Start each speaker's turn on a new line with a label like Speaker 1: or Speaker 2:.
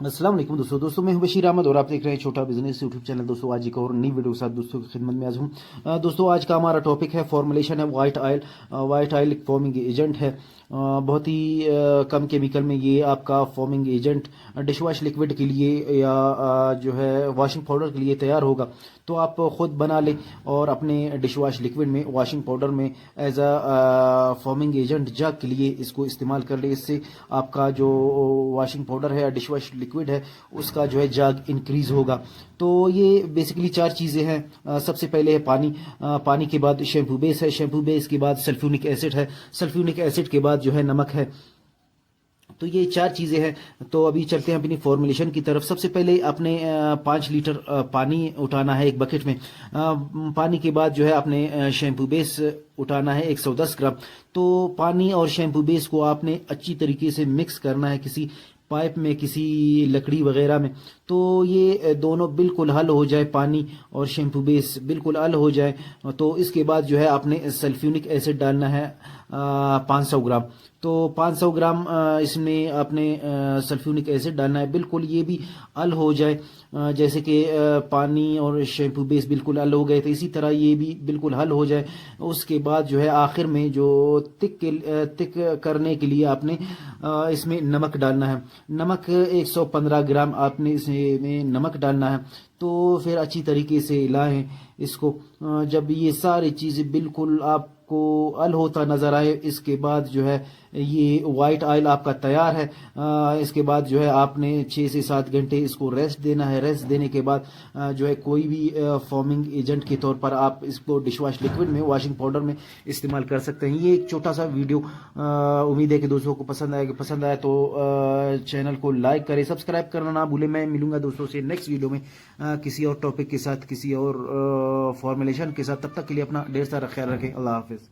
Speaker 1: अस्सलाम वालेकुम दोस्तों मैं हूं बशीर अहमद और आप देख रहे हैं छोटा बिजनेस यूट्यूब चैनल। दोस्तों आज एक और नई वीडियो के साथ दोस्तों की खिदमत में आज हूं। दोस्तों आज का हमारा टॉपिक है फॉर्मुलेशन है वाइट ऑयल। वाइट ऑयल एक फॉर्मिंग एजेंट है। बहुत ही कम केमिकल में ये आपका forming agent dish wash liquid के लिए या जो है वॉशिंग पाउडर के लिए तैयार होगा। तो आप खुद बना लें और अपने डिश वॉश लिक्विड में वॉशिंग पाउडर में एज अ फॉर्मिंग एजेंट जग के लिए इसको इस्तेमाल कर ले। इससे आपका जो वॉशिंग पाउडर है या डिश वॉश लिक्विड है उसका जो है जग इंक्रीज होगा। तो ये बेसिकली चार चीज़ें हैं। सबसे पहले है पानी। पानी के बाद शैम्पू बेस है। शैम्पू बेस के बाद सल्फ्यूनिक एसिड है। सल्फ्यूनिक एसिड के बाद जो है नमक है। तो ये चार चीज़ें हैं। तो अभी चलते हैं अपनी फॉर्मुलेशन की तरफ। सबसे पहले आपने 5 लीटर पानी उठाना है एक बकेट में। पानी के बाद जो है आपने शैम्पू बेस उठाना है 110 ग्राम। तो पानी और शैम्पू बेस को आपने अच्छी तरीके से मिक्स करना है किसी पाइप में, किसी लकड़ी वगैरह में। तो ये दोनों बिल्कुल हल हो जाए, पानी और शैम्पू बेस बिल्कुल हल हो जाए, तो इसके बाद जो है आपने सल्फ्यूनिक एसिड डालना है 500 ग्राम। तो 500 ग्राम इसमें आपने सल्फ्यूनिक एसिड डालना है। बिल्कुल ये भी हल हो जाए, जैसे कि पानी और शैम्पू बेस बिल्कुल हल हो गए थे, इसी तरह ये भी बिल्कुल हल हो जाए। उसके बाद जो है आखिर में जो तिक करने के लिए आपने इसमें नमक डालना है। नमक 115 ग्राम आपने इसमें नमक डालना है। तो फिर अच्छी तरीके से हिलाएं इसको। जब ये सारी चीज़ें बिल्कुल आपको हल होता नज़र आए, इसके बाद जो है ये वाइट ऑयल आपका तैयार है। इसके बाद जो है आपने 6 से 7 घंटे इसको रेस्ट देना है। रेस्ट देने के बाद जो है कोई भी फॉर्मिंग एजेंट के तौर पर आप इसको डिश वॉश लिक्विड में, वॉशिंग पाउडर में इस्तेमाल कर सकते हैं। ये एक छोटा सा वीडियो, उम्मीद है कि दोस्तों को पसंद आएगा। पसंद आए तो चैनल को लाइक करें, सब्सक्राइब करना ना भूलें। मैं मिलूंगा दोस्तों से नेक्स्ट वीडियो में किसी और टॉपिक के साथ, किसी और फॉर्मुलेशन के साथ। तब तक के लिए अपना ढेर सारा ख्याल रखें। अल्लाह हाफिज़।